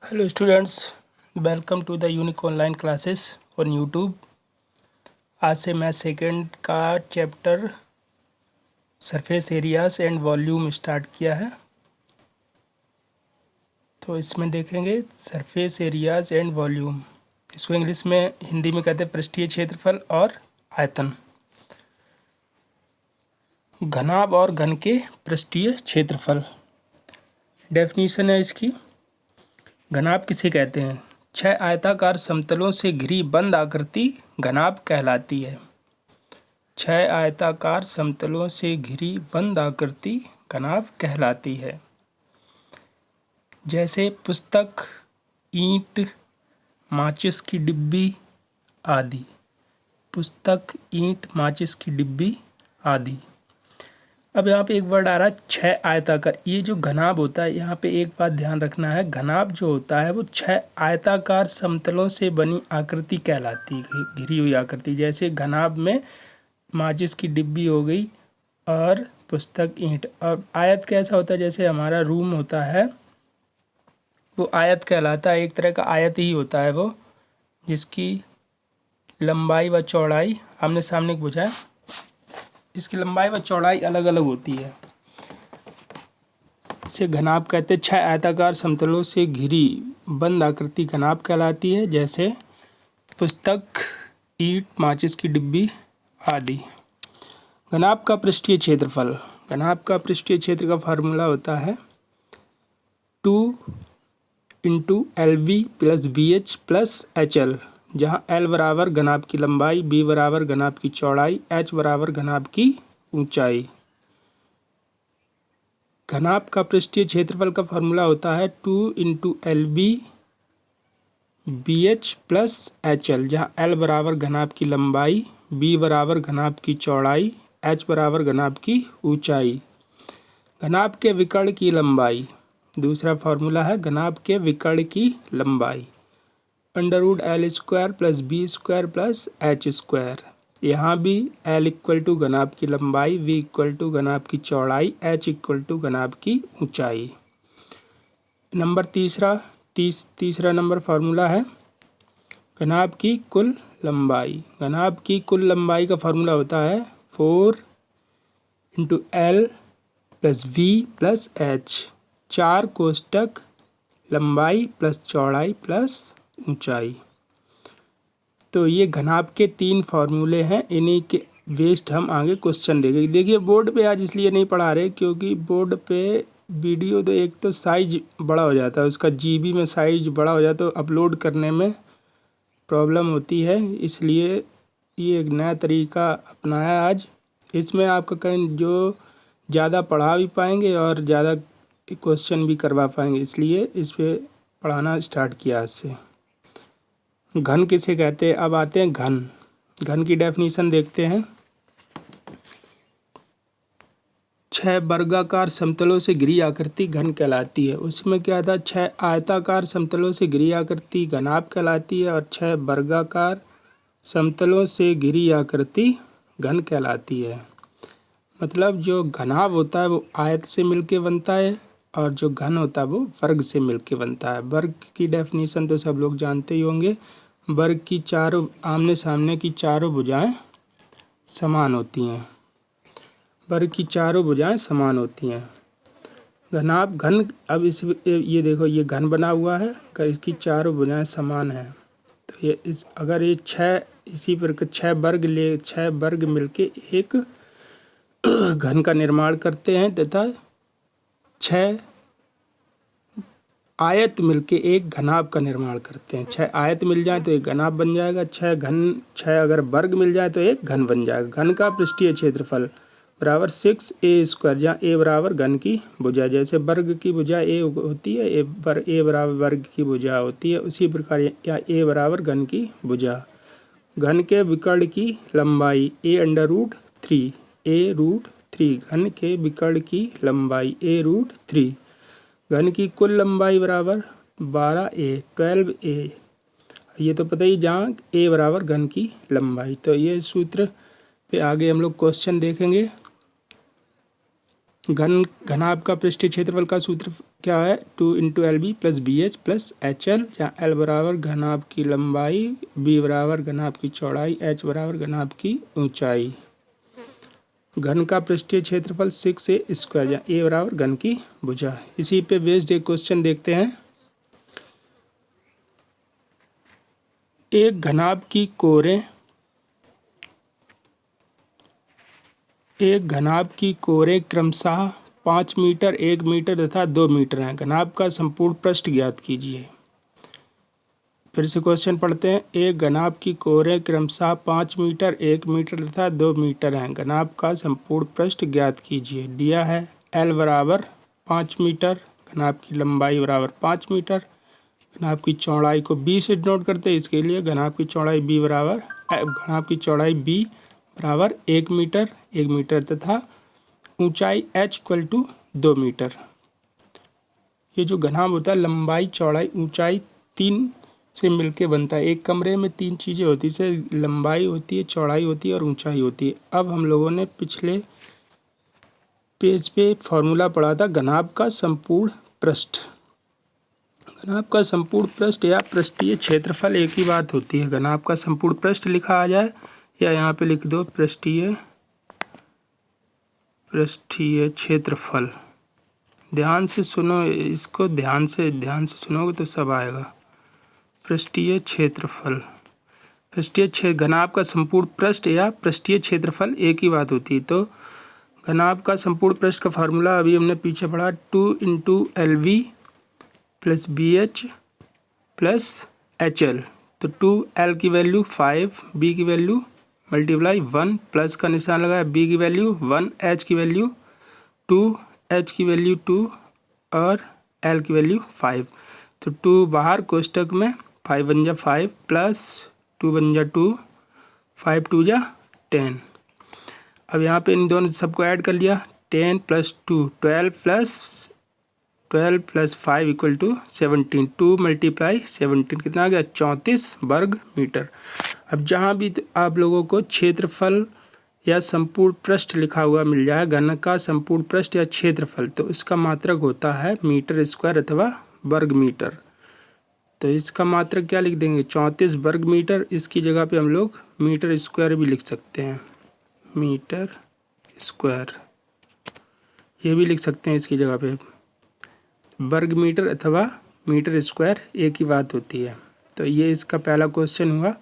Hello students, welcome to the unique online classes on YouTube. आज से मैं second का chapter surface areas and volume start किया है। तो इसमें देखेंगे सरफेस एरियाज एंड वॉल्यूम। इसको इंग्लिश में हिंदी में कहते हैं पृष्ठीय क्षेत्रफल और आयतन। घनाभ और घन के पृष्ठीय क्षेत्रफल। डेफिनेशन है इसकी। घनाभ किसे कहते हैं? 6 आयताकार समतलों से घिरी बंद आकृति घनाभ कहलाती है। 6 आयताकार समतलों से घिरी बंद आकृति घनाभ कहलाती है। जैसे पुस्तक, ईंट, माचिस की डिब्बी आदि। पुस्तक, ईंट, माचिस की डिब्बी आदि। अब यहाँ पे एक वर्ड आ रहा है 6 आयताकार। ये जो घनाभ होता है, यहाँ पे एक बात ध्यान रखना है, घनाभ जो होता है वो 6 आयताकार समतलों से बनी आकृति कहलाती है, घिरी हुई आकृति। जैसे घनाभ में माचिस की डिब्बी हो गई और पुस्तक, ईंट। और आयत कैसा होता है? जैसे हमारा रूम होता है वो आयत कहलाता है। एक तरह का आयत ही होता है वो, जिसकी लंबाई व चौड़ाई आमने सामने की भुजाएं, इसकी लंबाई व चौड़ाई अलग अलग होती है। इसे घनाभ कहते हैं। 6 आयताकार समतलों से घिरी बंद आकृति घनाभ कहलाती है। जैसे पुस्तक, ईंट, माचिस की डिब्बी आदि। घनाभ का पृष्ठीय क्षेत्रफल। घनाभ का पृष्ठीय क्षेत्र का फार्मूला होता है 2 × LV + BH + HL, जहाँ L बराबर घनाभ की लंबाई, B बराबर घनाभ की चौड़ाई, H बराबर घनाभ की ऊंचाई। घनाभ का पृष्ठीय क्षेत्रफल का फार्मूला होता है 2 × LB BH + HL, जहाँ L बराबर घनाभ की लंबाई, B बराबर घनाभ की चौड़ाई, H बराबर घनाभ की ऊंचाई। घनाभ के विकर्ण की लंबाई। दूसरा फार्मूला है घनाभ के विकर्ण की लंबाई √L² + B² + H²। यहाँ भी L = घनाभ की लंबाई, V = घनाभ की चौड़ाई, H = घनाभ की ऊंचाई। नंबर तीसरा नंबर फार्मूला है घनाभ की कुल लंबाई। घनाभ की कुल लंबाई का फार्मूला होता है 4 × L + V + H, 4 कोष्टक लंबाई प्लस चौड़ाई प्लस ऊंचाई। तो ये घनाभ के 3 फार्मूले हैं। इन्हीं के बेस्ड हम आगे क्वेश्चन देखेंगे। देखिए बोर्ड पे आज इसलिए नहीं पढ़ा रहे क्योंकि बोर्ड पे वीडियो तो एक तो साइज बड़ा हो जाता है, उसका GB में साइज बड़ा हो जाता है, तो अपलोड करने में प्रॉब्लम होती है। इसलिए ये एक नया तरीका अपनाया आज। इसमें आपका कहीं जो ज़्यादा पढ़ा भी पाएंगे और ज़्यादा क्वेश्चन भी करवा पाएंगे, इसलिए इस पर पढ़ाना स्टार्ट किया आज से। घन किसे कहते हैं? अब आते हैं घन। घन की डेफिनेशन देखते हैं। 6 वर्गाकार समतलों से घिरी आकृति घन कहलाती है। उसमें क्या था? 6 आयताकार समतलों से घिरी आकृति घनाभ कहलाती है और 6 वर्गाकार समतलों से घिरी आकृति घन कहलाती है। मतलब जो घनाभ होता है वो आयत से मिलके बनता है और जो घन होता है वो वर्ग से मिलके बनता है। वर्ग की डेफिनेशन तो सब लोग जानते ही होंगे। वर्ग की चारों आमने सामने की चारों भुजाएं समान होती हैं। वर्ग की चारों भुजाएं समान होती हैं। घनाभ घन। अब ये देखो, ये घन बना हुआ है, अगर इसकी चारों भुजाएं समान हैं तो ये अगर ये 6 इसी प्रकार 6 वर्ग मिलके एक घन का निर्माण करते हैं तथा 6 आयत मिलके एक घनाभ का निर्माण करते हैं। 6 आयत मिल जाए तो एक घनाभ बन जाएगा। 6 अगर वर्ग मिल जाए तो एक घन बन जाएगा। घन का पृष्ठीय क्षेत्रफल बराबर 6a², जहाँ a बराबर घन की भुजा। जैसे वर्ग की भुजा a होती है, a बराबर वर्ग की भुजा होती है, उसी प्रकार यहाँ a बराबर घन की भुजा। घन के विकर्ण की लंबाई a√3, a√3। घन के विकर्ण की लंबाई a√3। घन की कुल लंबाई बराबर 12a। ये तो पता ही, जहाँ a बराबर घन की लंबाई। तो ये सूत्र पे आगे हम लोग क्वेश्चन देखेंगे। घनाभ का पृष्ठीय क्षेत्रफल का सूत्र क्या है 2 into L B plus B H plus H L, जहाँ एल बराबर घनाभ की लंबाई, बी बराबर घनाभ की चौड़ाई, एच बराबर घनाभ की ऊंचाई। घन का पृष्ठीय क्षेत्रफल 6a स्क्वायर, जहाँ ए बराबर घन की भुजा। इसी पे बेस्ड एक क्वेश्चन देखते हैं। एक घनाभ की कोरें क्रमशः 5 मीटर, 1 मीटर तथा 2 मीटर हैं। घनाभ का संपूर्ण पृष्ठ ज्ञात कीजिए। फिर से क्वेश्चन पढ़ते हैं। एक घनाभ की कोरें क्रमशः 5 मीटर, 1 मीटर तथा 2 मीटर हैं। घनाभ का संपूर्ण पृष्ठ ज्ञात कीजिए। दिया है एल बराबर 5 मीटर, घनाभ की लंबाई बराबर 5 मीटर, घनाभ की चौड़ाई को बी से डिनोट करते हैं। इसके लिए घनाभ की चौड़ाई बी बराबर 1 मीटर, 1 मीटर तथा ऊंचाई h इक्वल टू 2 मीटर। ये जो घनाभ होता है, लंबाई चौड़ाई ऊंचाई 3 से मिलके बनता है। एक कमरे में 3 चीज़ें होती है, जैसे लंबाई होती है, चौड़ाई होती है और ऊंचाई होती है। अब हम लोगों ने पिछले पेज पे फॉर्मूला पढ़ा था घनाभ का संपूर्ण पृष्ठ। घनाभ का संपूर्ण पृष्ठ या पृष्ठीय क्षेत्रफल एक ही बात होती है। घनाभ का संपूर्ण पृष्ठ लिखा आ जाए या यहाँ पे लिख दो पृष्ठीय क्षेत्रफल। ध्यान से सुनो इसको, ध्यान से सुनोगे तो सब आएगा। पृष्ठीय क्षेत्रफल, घनाभ का संपूर्ण पृष्ठ या पृष्ठीय क्षेत्रफल एक ही बात होती है। तो घनाभ का संपूर्ण पृष्ठ का फार्मूला अभी हमने पीछे पढ़ा, 2 into L V plus B H plus H L. तो 2L की वैल्यू 5, बी की वैल्यू मल्टीप्लाई 1, प्लस का निशान लगाया, बी की वैल्यू 1, एच की वैल्यू 2, एच की वैल्यू 2 और एल की वैल्यू 5। तो 2 बाहर कोष्टक में, 5 बन जा 5 प्लस 2 बन जा 2, 5 2 जा 10। अब यहाँ पे इन दोनों सबको ऐड कर लिया, 10 plus 2 12 plus 5 equal to 17। 2 multiply 17 कितना आ गया? 34 वर्ग मीटर। अब जहाँ भी आप लोगों को क्षेत्रफल या संपूर्ण पृष्ठ लिखा हुआ मिल जाए, घन का संपूर्ण पृष्ठ या क्षेत्रफल, तो इसका मात्रक होता है मीटर स्क्वायर अथवा वर्ग मीटर। तो इसका मात्रक क्या लिख देंगे? 34 वर्ग मीटर। इसकी जगह पे हम लोग मीटर स्क्वायर भी लिख सकते हैं, मीटर स्क्वायर ये भी लिख सकते हैं इसकी जगह पे। वर्ग मीटर अथवा मीटर स्क्वायर एक ही बात होती है। तो ये इसका पहला क्वेश्चन हुआ।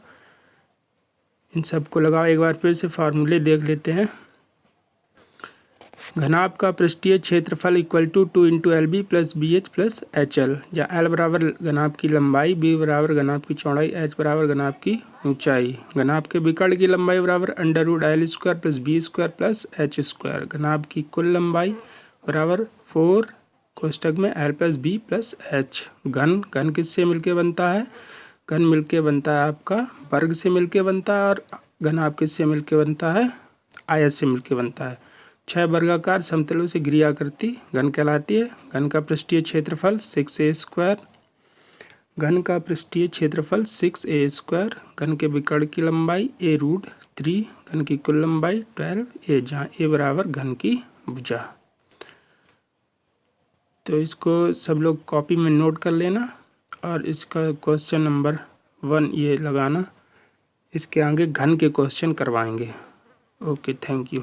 इन सबको लगाओ, एक बार फिर से फार्मूले देख लेते हैं। घनाभ का पृष्ठीय क्षेत्रफल equal to 2 into L B plus B H plus H L, जहाँ एल बराबर घनाभ की लंबाई, बी बराबर घनाभ की चौड़ाई, एच बराबर घनाभ की ऊंचाई। घनाभ के विकर्ण की लंबाई बराबर √L square plus B square plus H square. घनाभ की कुल लंबाई बराबर 4 कोष्टक में L plus B plus H. घन किससे मिलके बनता है? घन मिलके बनता है आपका वर्ग से मिलके बनता है, और घनाभ किससे मिलके बनता है? आयत से मिलके बनता है। 6 वर्गाकार समतलों से घिरी आकृति घन कहलाती है। घन का पृष्ठीय क्षेत्रफल 6a स्क्वायर, घन का पृष्ठीय क्षेत्रफल 6a स्क्वायर। घन के विकर्ण की लंबाई a√3, घन की कुल लंबाई 12a, जहाँ a बराबर घन की भुजा। तो इसको सब लोग कॉपी में नोट कर लेना और इसका क्वेश्चन नंबर 1 ये लगाना। इसके आगे घन के क्वेश्चन करवाएंगे। Okay, thank you.